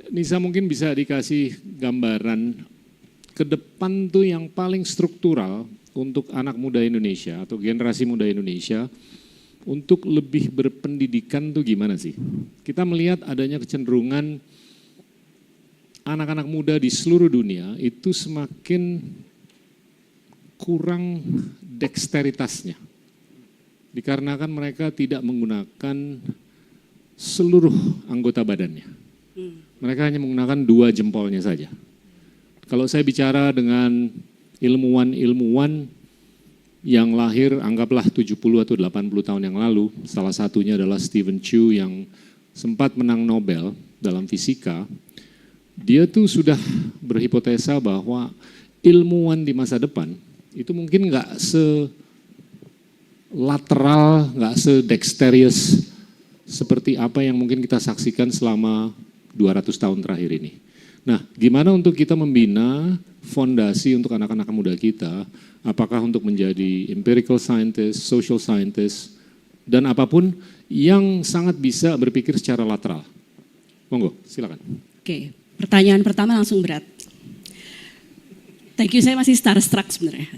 Nisa mungkin bisa dikasih gambaran ke depan tuh yang paling struktural untuk anak muda Indonesia atau generasi muda Indonesia untuk lebih berpendidikan tuh gimana sih? Kita melihat adanya kecenderungan anak-anak muda di seluruh dunia itu semakin kurang deksteritasnya. Dikarenakan mereka tidak menggunakan seluruh anggota badannya. Mereka hanya menggunakan 2 jempolnya saja. Kalau saya bicara dengan ilmuwan-ilmuwan yang lahir anggaplah 70 atau 80 tahun yang lalu, salah satunya adalah Stephen Chu yang sempat menang Nobel dalam fisika, dia tuh sudah berhipotesa bahwa ilmuwan di masa depan itu mungkin nggak se-lateral, nggak se-dexterous seperti apa yang mungkin kita saksikan selama 200 tahun terakhir ini. Nah, gimana untuk kita membina fondasi untuk anak-anak muda kita, apakah untuk menjadi empirical scientist, social scientist, dan apapun yang sangat bisa berpikir secara lateral. Monggo, silakan. Oke, pertanyaan pertama langsung berat. Thank you, saya masih starstruck sebenarnya.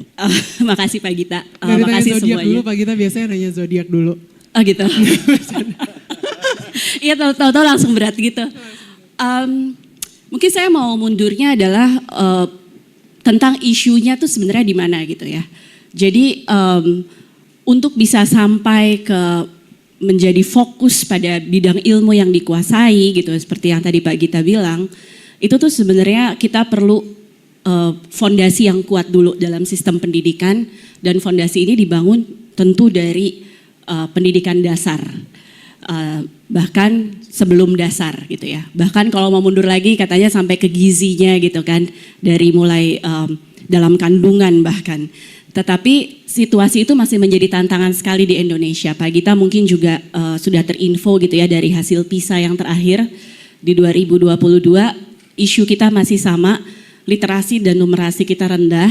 Makasih Pak Gita. Makasih semuanya. Dulu Pak Gita biasanya nanya zodiak dulu. Oh gitu. Iya, tahu-tahu langsung berat gitu. Mungkin saya mau mundurnya adalah tentang isunya tuh sebenarnya di mana gitu ya. Jadi untuk bisa sampai ke menjadi fokus pada bidang ilmu yang dikuasai gitu, seperti yang tadi Pak Gita bilang, itu tuh sebenarnya kita perlu fondasi yang kuat dulu dalam sistem pendidikan, dan fondasi ini dibangun tentu dari pendidikan dasar. Bahkan sebelum dasar gitu ya. Bahkan kalau mau mundur lagi katanya sampai ke gizinya gitu kan. Dari mulai dalam kandungan bahkan. Tetapi situasi itu masih menjadi tantangan sekali di Indonesia. Pak Gita mungkin juga sudah terinfo gitu ya dari hasil PISA yang terakhir di 2022. Isu kita masih sama, literasi dan numerasi kita rendah.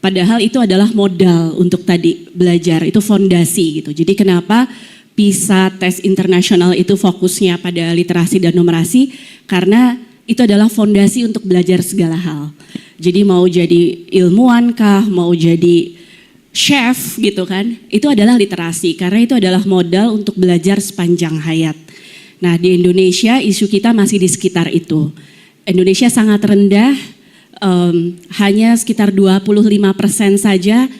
Padahal itu adalah modal untuk tadi belajar, itu fondasi gitu. Jadi kenapa PISA tes internasional itu fokusnya pada literasi dan numerasi, karena itu adalah fondasi untuk belajar segala hal. Jadi mau jadi ilmuwan kah, mau jadi chef gitu kan, itu adalah literasi, karena itu adalah modal untuk belajar sepanjang hayat. Nah di Indonesia isu kita masih di sekitar itu. Indonesia sangat rendah, hanya sekitar 25% saja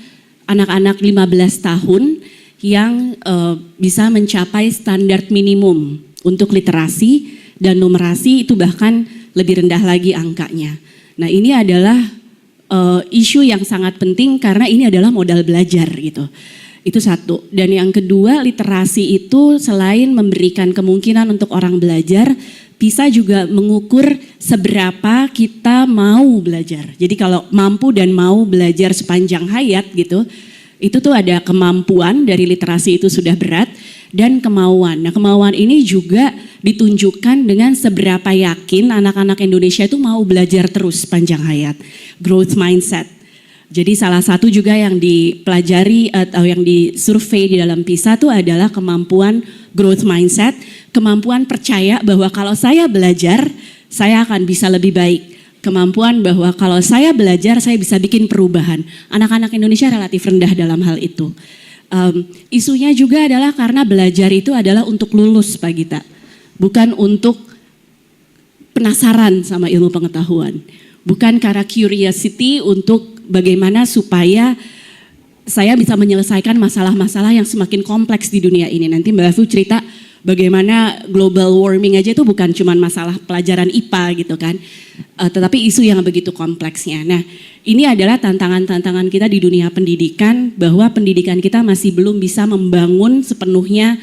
anak-anak 15 tahun yang bisa mencapai standar minimum untuk literasi dan numerasi, itu bahkan lebih rendah lagi angkanya. Nah ini adalah isu yang sangat penting karena ini adalah modal belajar gitu. Itu satu. Dan yang kedua, literasi itu selain memberikan kemungkinan untuk orang belajar, bisa juga mengukur seberapa kita mau belajar. Jadi kalau mampu dan mau belajar sepanjang hayat gitu, itu tuh ada kemampuan dari literasi itu sudah berat, dan kemauan. Nah kemauan ini juga ditunjukkan dengan seberapa yakin anak-anak Indonesia itu mau belajar terus sepanjang hayat. Growth mindset. Jadi salah satu juga yang dipelajari atau yang disurvei di dalam PISA itu adalah kemampuan growth mindset, kemampuan percaya bahwa kalau saya belajar, saya akan bisa lebih baik. Kemampuan bahwa kalau saya belajar, saya bisa bikin perubahan. Anak-anak Indonesia relatif rendah dalam hal itu. Isunya juga adalah karena belajar itu adalah untuk lulus Pak Gita. Bukan untuk penasaran sama ilmu pengetahuan. Bukan karena curiosity untuk bagaimana supaya saya bisa menyelesaikan masalah-masalah yang semakin kompleks di dunia ini. Nanti Mbak Afu cerita bagaimana global warming aja itu bukan cuma masalah pelajaran IPA gitu kan. Tetapi isu yang begitu kompleksnya. Nah ini adalah tantangan-tantangan kita di dunia pendidikan, bahwa pendidikan kita masih belum bisa membangun sepenuhnya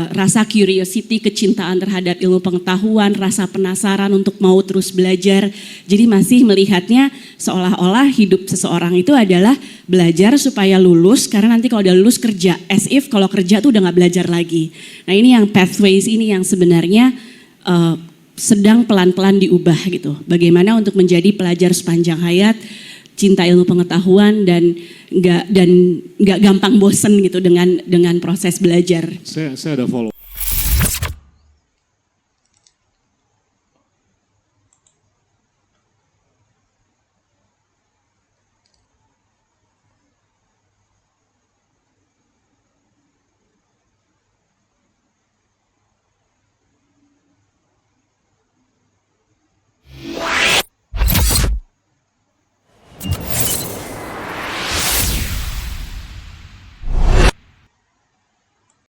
rasa curiosity, kecintaan terhadap ilmu pengetahuan, rasa penasaran untuk mau terus belajar. Jadi masih melihatnya seolah-olah hidup seseorang itu adalah belajar supaya lulus, karena nanti kalau udah lulus kerja, as if kalau kerja tuh udah gak belajar lagi. Nah ini yang pathways ini yang sebenarnya sedang pelan-pelan diubah gitu. Bagaimana untuk menjadi pelajar sepanjang hayat, cinta ilmu pengetahuan, dan nggak gampang bosen gitu dengan proses belajar. Saya ada follow.